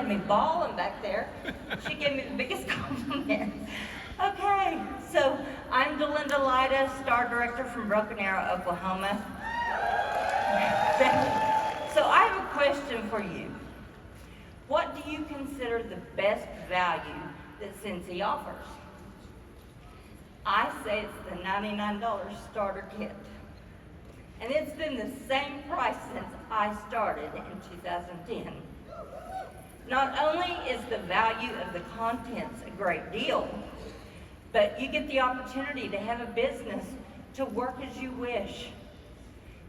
had me bawling back there. She gave me the biggest compliment. Okay, so I'm Delinda Lyda, Star Director from Broken Arrow, Oklahoma. So I have a question for you. What do you consider the best value that Scentsy offers? I say it's the $99 starter kit. And it's been the same price since I started in 2010. Not only is the value of the contents a great deal, but you get the opportunity to have a business to work as you wish.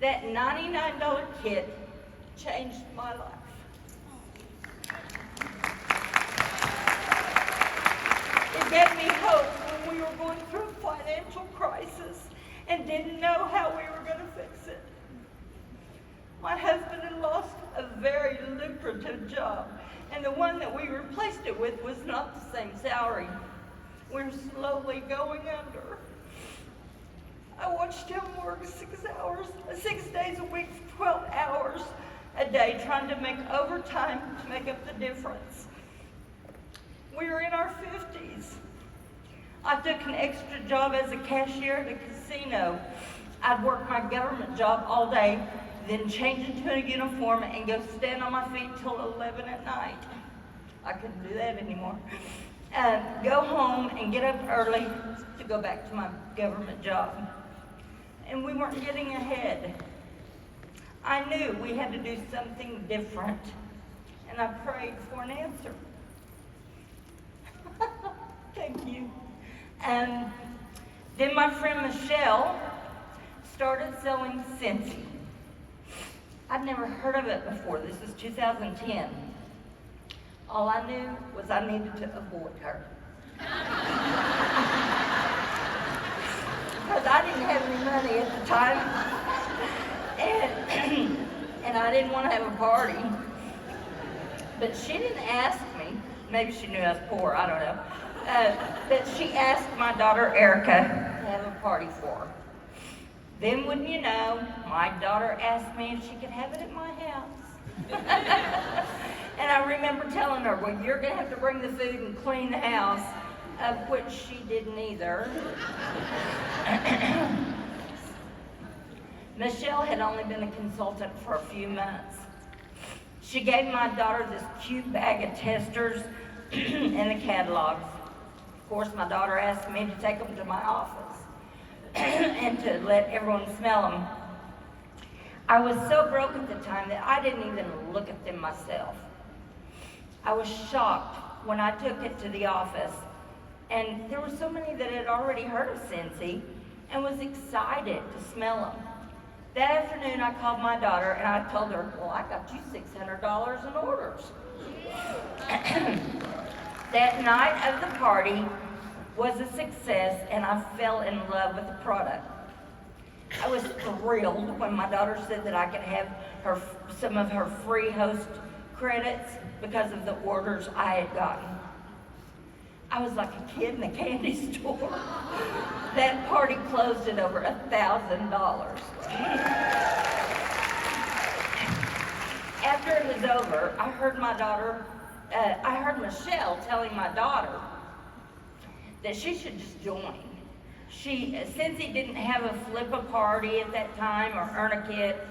That $99 kit changed my life. It gave me hope when we were going through a financial crisis and didn't know how we were going to fix it. My husband had lost a very lucrative job, and the one that we replaced it with was not the same salary. We're slowly going under. I watched him work 6 days a week, 12 hours a day, trying to make overtime to make up the difference. We were in our 50s. I took an extra job as a cashier at a casino. I'd work my government job all day, then change into a uniform and go stand on my feet till 11 at night. I couldn't do that anymore. Go home and get up early to go back to my government job. And we weren't getting ahead. I knew we had to do something different, and I prayed for an answer. Thank you. And then my friend Michelle started selling Scentsy. I'd never heard of it before. This is 2010. All I knew was I needed to avoid her. Because I didn't have any money at the time. And I didn't want to have a party. But she didn't ask me. Maybe she knew I was poor, I don't know. But she asked my daughter Erica to have a party for her. Then, wouldn't you know, my daughter asked me if she could have it at my house. And I remember telling her, well, you're going to have to bring the food and clean the house, of which she didn't either. Michelle had only been a consultant for a few months. She gave my daughter this cute bag of testers and the catalogs. Of course, my daughter asked me to take them to my office and to let everyone smell them. I was so broke at the time that I didn't even look at them myself. I was shocked when I took it to the office, and there were so many that had already heard of Scentsy and was excited to smell them. That afternoon, I called my daughter and I told her, well, I got you $600 in orders. That night of the party was a success, and I fell in love with the product. I was thrilled when my daughter said that I could have some of her free host credits because of the orders I had gotten. I was like a kid in a candy store. That party closed at over $1,000. After it was over, I heard Michelle telling my daughter that she should just join. Scentsy didn't have a flip-a party at that time or earn a kit,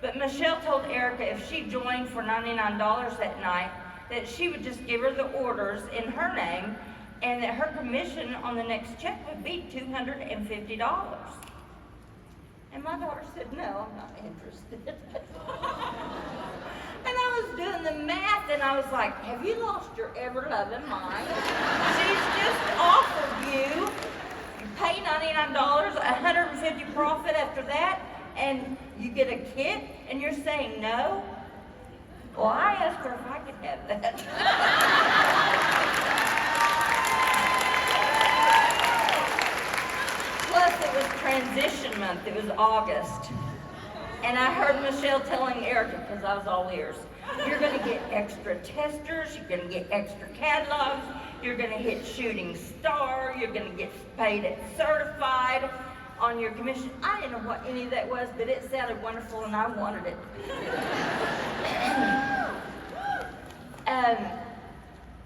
but Michelle told Erica if she joined for $99 that night, that she would just give her the orders in her name, and that her commission on the next check would be $250. And my daughter said, no, I'm not interested. And I was doing the math, and I was like, have you lost your ever-loving mind? She's just offered you pay $99, $150 profit after that, and you get a kit, and you're saying no? Well, I asked her if I could have that. Plus, it was transition month. It was August. And I heard Michelle telling Erica, because I was all ears, you're going to get extra testers, you're going to get extra catalogs, you're going to hit Shooting Star, you're going to get paid at Certified on your commission. I didn't know what any of that was, but it sounded wonderful and I wanted it.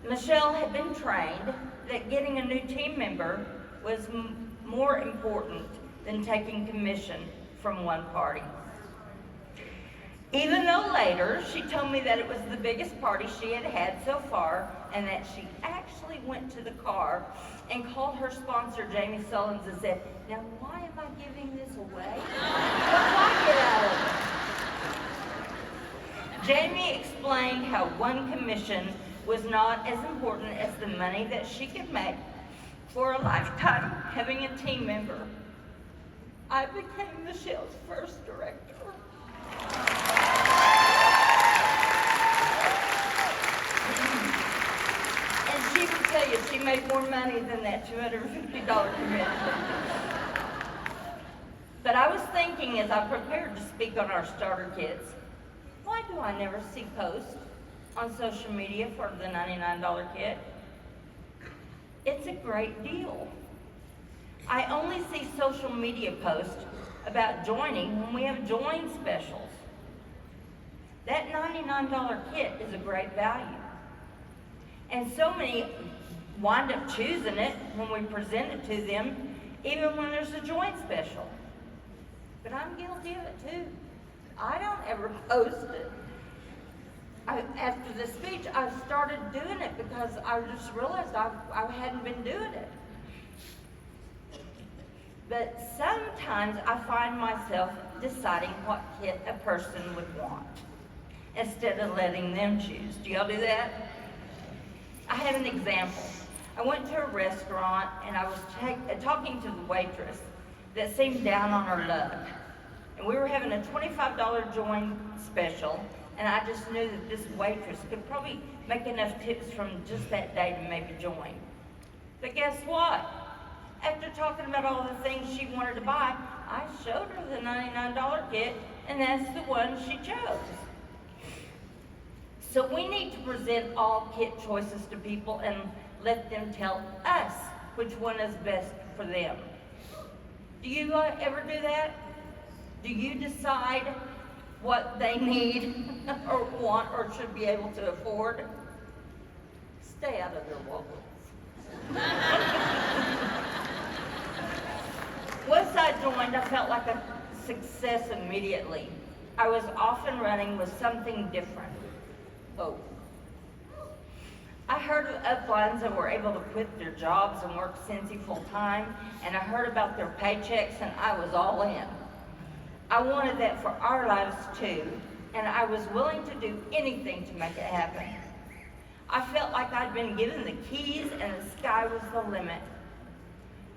Michelle had been trained that getting a new team member was more important than taking commission from one party. Even though later she told me that it was the biggest party she had had so far and that she actually went to the car and called her sponsor, Jamie Sullins, and said, "Now why am I giving this away? What do I get out of it?" Jamie explained how one commission was not as important as the money that she could make for a lifetime having a team member. I became Michelle's first director. And she would tell you she made more money than that $250 commission. But I was thinking as I prepared to speak on our starter kits, why do I never see posts on social media for the $99 kit? It's a great deal. I only see social media posts about joining when we have join specials. That $99 kit is a great value. And so many wind up choosing it when we present it to them, even when there's a join special. But I'm guilty of it too. I don't ever post it. After the speech, I started doing it because I just realized I hadn't been doing it. But sometimes I find myself deciding what kit a person would want instead of letting them choose. Do y'all do that? I have an example. I went to a restaurant and I was talking to the waitress that seemed down on her luck. And we were having a $25 join special, and I just knew that this waitress could probably make enough tips from just that day to maybe join. But guess what? After talking about all the things she wanted to buy, I showed her the $99 kit, and that's the one she chose. So we need to present all kit choices to people and let them tell us which one is best for them. Do you ever do that? Do you decide what they need or want or should be able to afford? Stay out of their wallets. Once I joined, I felt like a success immediately. I was off and running with something different. Oh. I heard of uplines that were able to quit their jobs and work Cincy full time, and I heard about their paychecks, and I was all in. I wanted that for our lives too, and I was willing to do anything to make it happen. I felt like I'd been given the keys and the sky was the limit.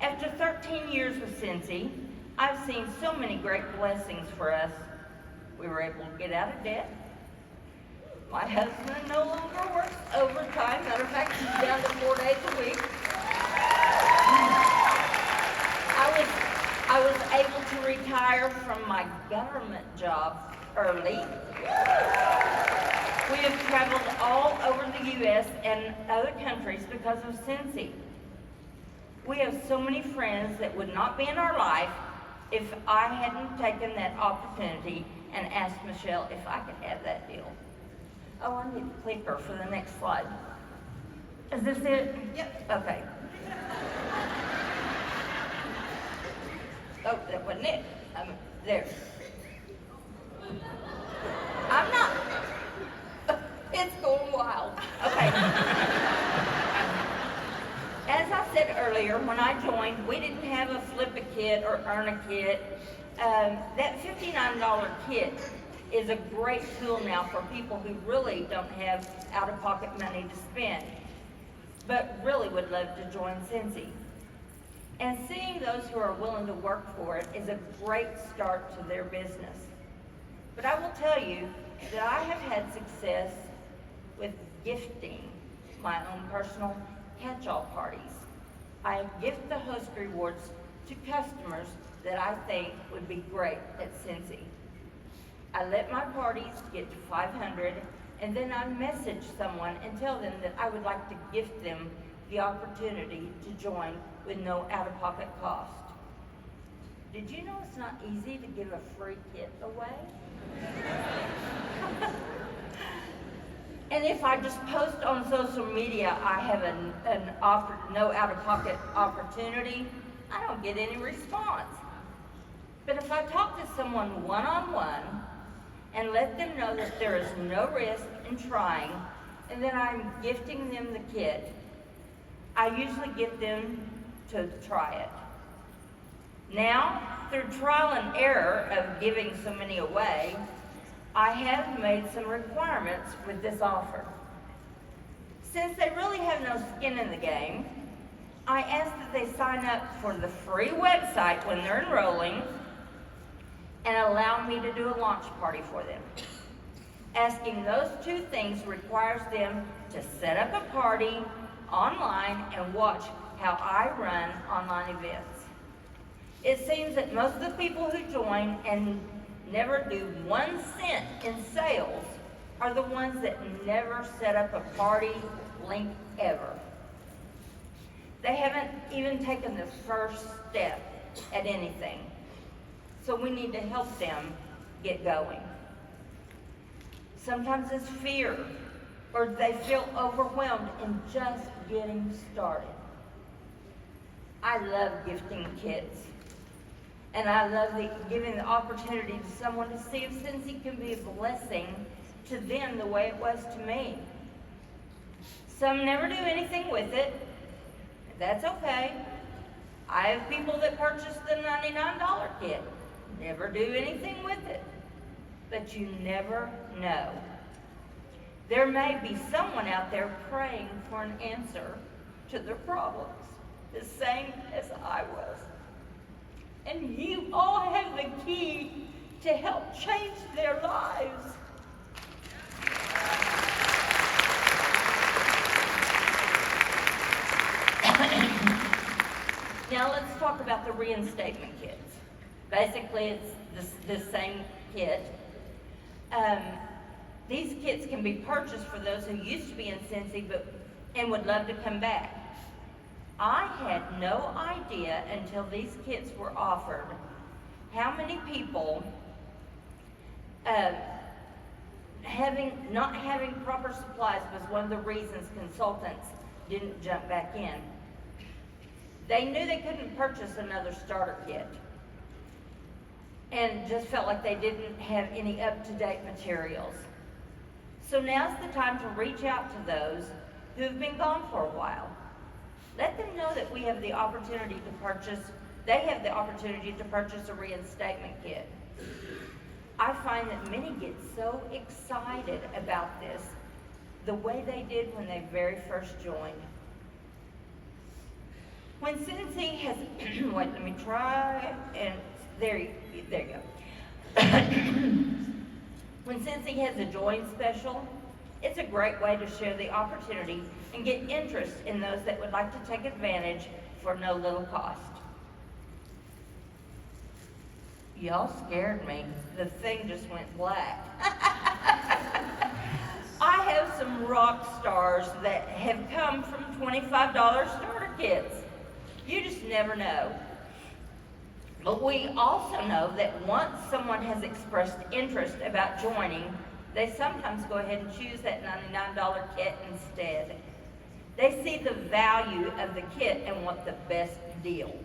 After 13 years with Cincy, I've seen so many great blessings for us. We were able to get out of debt. My husband no longer works overtime. Matter of fact, he's down to 4 days a week. I was able to retire from my government job early. We have traveled all over the U.S. and other countries because of Cincy. We have so many friends that would not be in our life if I hadn't taken that opportunity and asked Michelle if I could have that deal. Oh, I need a clicker for the next slide. Is this it? Yep. Okay. Oh, that wasn't it. There. I'm not. It's going wild. Okay. As I said earlier, when I joined, we didn't have a flip a kit or earn a kit. That $59 kit is a great tool now for people who really don't have out-of-pocket money to spend, but really would love to join Cincy. And seeing those who are willing to work for it is a great start to their business. But I will tell you that I have had success with gifting my own personal catch-all parties. I gift the host rewards to customers that I think would be great at Cincy. I let my parties get to 500, and then I message someone and tell them that I would like to gift them the opportunity to join with no out-of-pocket cost. Did you know it's not easy to give a free kit away? And if I just post on social media, I have no out-of-pocket opportunity, I don't get any response. But if I talk to someone one-on-one and let them know that there is no risk in trying, and then I'm gifting them the kit, I usually get them to try it. Now, through trial and error of giving so many away, I have made some requirements with this offer. Since they really have no skin in the game, I ask that they sign up for the free website when they're enrolling and allow me to do a launch party for them. Asking those two things requires them to set up a party online and watch how I run online events. It seems that most of the people who join and never do 1 cent in sales are the ones that never set up a party link ever. They haven't even taken the first step at anything. So we need to help them get going. Sometimes it's fear, or they feel overwhelmed in just getting started. I love gifting kits. And I love giving the opportunity to someone to see if Cincy can be a blessing to them the way it was to me. Some never do anything with it. That's okay. I have people that purchase the $99 kit, never do anything with it. But you never know. There may be someone out there praying for an answer to their problems, the same as I was. And you all have the key to help change their lives. Now let's talk about the reinstatement kits. Basically, it's the same kit. These kits can be purchased for those who used to be in Cincy and would love to come back. I had no idea until these kits were offered how many people not having proper supplies was one of the reasons consultants didn't jump back in. They knew they couldn't purchase another starter kit and just felt like they didn't have any up-to-date materials. So now's the time to reach out to those who've been gone for a while. Let them know that they have the opportunity to purchase a reinstatement kit. I find that many get so excited about this, the way they did when they very first joined. When Cincy has, wait, let me try, and there you go. When Cincy has a join special, it's a great way to share the opportunity and get interest in those that would like to take advantage for no little cost. Y'all scared me. The thing just went black. I have some rock stars that have come from $25 starter kits. You just never know. But we also know that once someone has expressed interest about joining, they sometimes go ahead and choose that $99 kit instead. They see the value of the kit and want the best deal.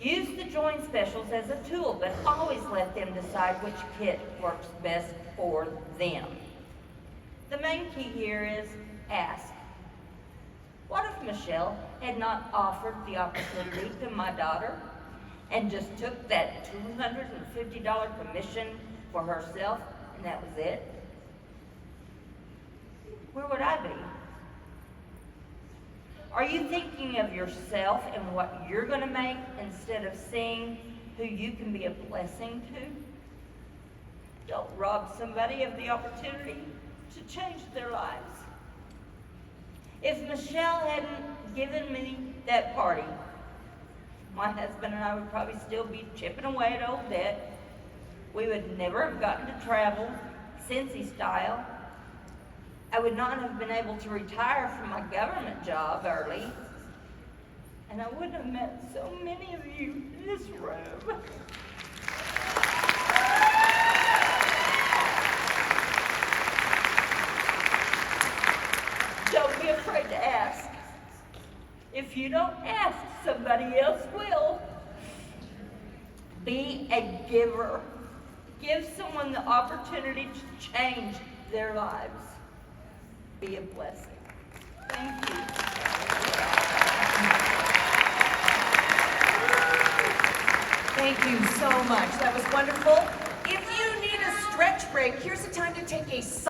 Use the join specials as a tool, but always let them decide which kit works best for them. The main key here is ask. What if Michelle had not offered the opportunity to my daughter and just took that $250 commission for herself and that was it? Where would I be? Are you thinking of yourself and what you're going to make instead of seeing who you can be a blessing to? Don't rob somebody of the opportunity to change their lives. If Michelle hadn't given me that party, my husband and I would probably still be chipping away at old debt. We would never have gotten to travel, Cincy style. I would not have been able to retire from my government job early. And I wouldn't have met so many of you in this room. If you don't ask, somebody else will. Be a giver. Give someone the opportunity to change their lives. Be a blessing. Thank you. Thank you so much. That was wonderful. If you need a stretch break, here's the time to take a